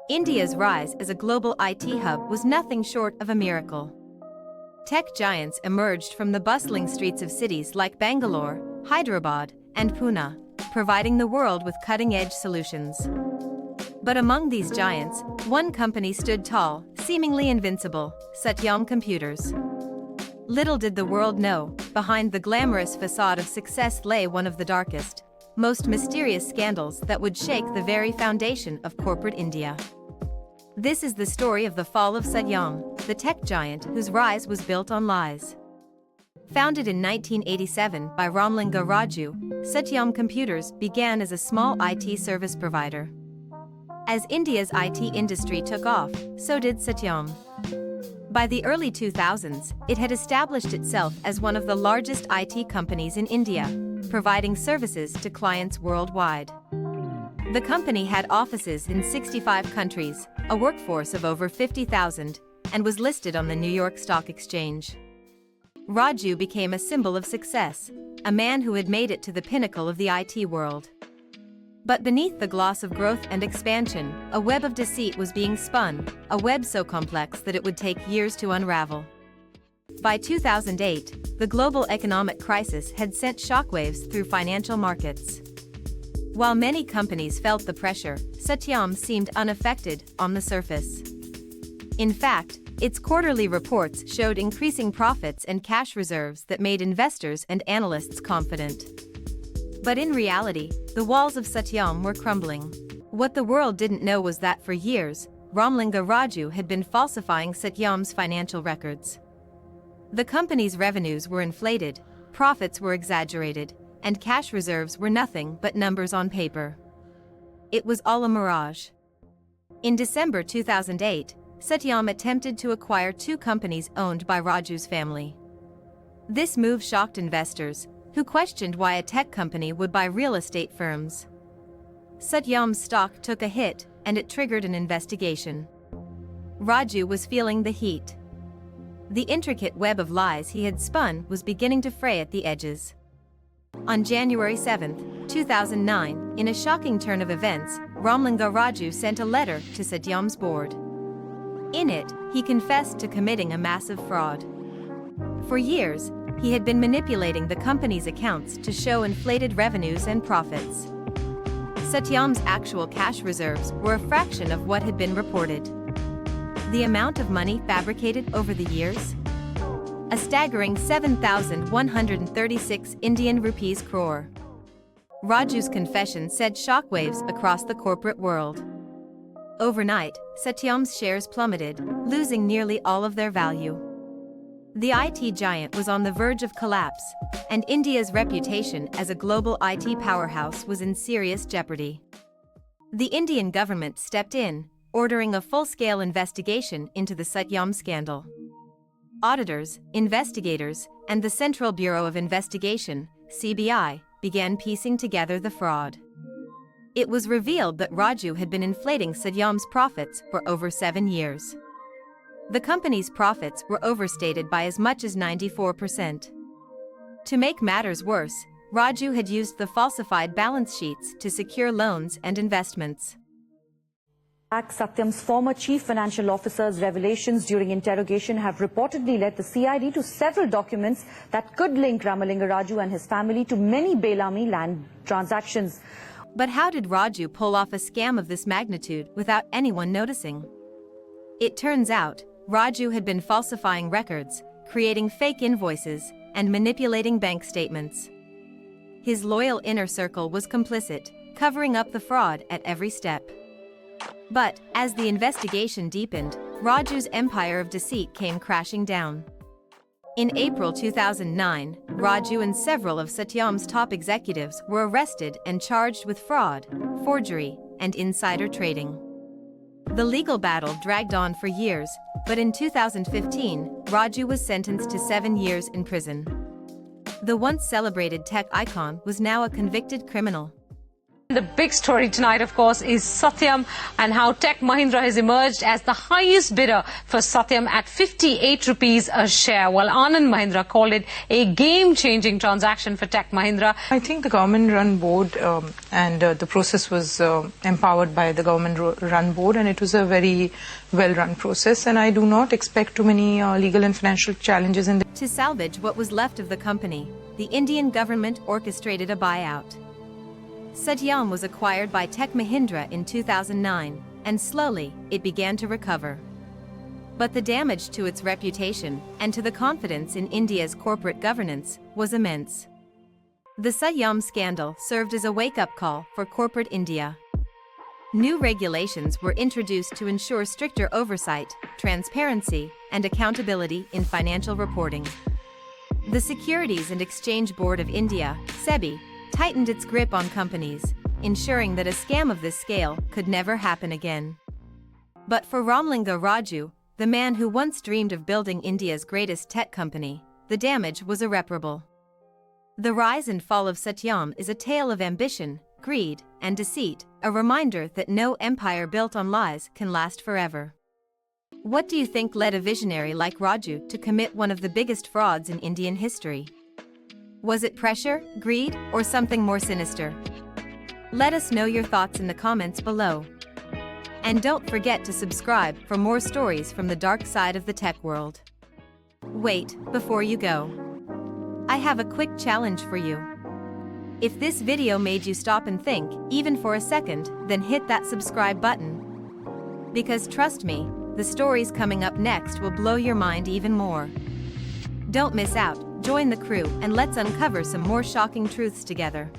India's rise as a global IT hub was nothing short of a miracle. Tech giants emerged from the bustling streets of cities like Bangalore, Hyderabad, and Pune, providing the world with cutting-edge solutions. But among these giants, one company stood tall, seemingly invincible: Satyam Computers. Little did the world know, behind the glamorous facade of success lay one of the darkest, most mysterious scandals that would shake the very foundation of corporate India. This is the story of the fall of Satyam, the tech giant whose rise was built on lies. Founded in 1987 by Ramlinga Raju, Satyam Computers began as a small IT service provider. As India's IT industry took off, so did Satyam. By the early 2000s, it had established itself as one of the largest IT companies in India, providing services to clients worldwide. The company had offices in 65 countries, a workforce of over 50,000, and was listed on the New York Stock Exchange. Raju became a symbol of success, a man who had made it to the pinnacle of the IT world. But beneath the gloss of growth and expansion, a web of deceit was being spun, a web so complex that it would take years to unravel. By 2008, the global economic crisis had sent shockwaves through financial markets. While many companies felt the pressure, Satyam seemed unaffected on the surface. In fact, its quarterly reports showed increasing profits and cash reserves that made investors and analysts confident. But in reality, the walls of Satyam were crumbling. What the world didn't know was that for years, Ramlinga Raju had been falsifying Satyam's financial records. The company's revenues were inflated, profits were exaggerated, and cash reserves were nothing but numbers on paper. It was all a mirage. In December 2008, Satyam attempted to acquire two companies owned by Raju's family. This move shocked investors, who questioned why a tech company would buy real estate firms. Satyam's stock took a hit, and it triggered an investigation. Raju was feeling the heat. The intricate web of lies he had spun was beginning to fray at the edges. On January 7, 2009, in a shocking turn of events, Ramlinga Raju sent a letter to Satyam's board. In it, he confessed to committing a massive fraud. For years, he had been manipulating the company's accounts to show inflated revenues and profits. Satyam's actual cash reserves were a fraction of what had been reported. The amount of money fabricated over the years? A staggering 7,136 Indian rupees crore. Raju's confession sent shockwaves across the corporate world. Overnight, Satyam's shares plummeted, losing nearly all of their value. The IT giant was on the verge of collapse, and India's reputation as a global IT powerhouse was in serious jeopardy. The Indian government stepped in, ordering a full-scale investigation into the Satyam Scandal. Auditors, investigators, and the Central Bureau of Investigation, CBI, began piecing together the fraud. It was revealed that Raju had been inflating Satyam's profits for over 7 years. The company's profits were overstated by as much as 94%. To make matters worse, Raju had used the falsified balance sheets to secure loans and investments. Satyam's former chief financial officer's revelations during interrogation have reportedly led the CID to several documents that could link Ramlinga Raju and his family to many Belami land transactions. But how did Raju pull off a scam of this magnitude without anyone noticing? It turns out, Raju had been falsifying records, creating fake invoices, and manipulating bank statements. His loyal inner circle was complicit, covering up the fraud at every step. But, as the investigation deepened, Raju's empire of deceit came crashing down. In April 2009, Raju and several of Satyam's top executives were arrested and charged with fraud, forgery, and insider trading. The legal battle dragged on for years, but in 2015, Raju was sentenced to 7 years in prison. The once celebrated tech icon was now a convicted criminal. The big story tonight, of course, is Satyam and how Tech Mahindra has emerged as the highest bidder for Satyam at 58 rupees a share, while Anand Mahindra called it a game-changing transaction for Tech Mahindra. I think the government-run board and the process was empowered by the government-run board, and it was a very well-run process, and I do not expect too many legal and financial challenges in the... To salvage what was left of the company, the Indian government orchestrated a buyout. Satyam was acquired by Tech Mahindra in 2009, and slowly, it began to recover. But the damage to its reputation and to the confidence in India's corporate governance was immense. The Satyam Scandal served as a wake-up call for corporate India. New regulations were introduced to ensure stricter oversight, transparency, and accountability in financial reporting. The Securities and Exchange Board of India, SEBI, tightened its grip on companies, ensuring that a scam of this scale could never happen again. But for Ramlinga Raju, the man who once dreamed of building India's greatest tech company, the damage was irreparable. The rise and fall of Satyam is a tale of ambition, greed, and deceit, a reminder that no empire built on lies can last forever. What do you think led a visionary like Raju to commit one of the biggest frauds in Indian history? Was it pressure, greed, or something more sinister? Let us know your thoughts in the comments below. And don't forget to subscribe for more stories from the dark side of the tech world. Wait, before you go, I have a quick challenge for you. If this video made you stop and think, even for a second, then hit that subscribe button. Because trust me, the stories coming up next will blow your mind even more. Don't miss out. Join the crew and let's uncover some more shocking truths together.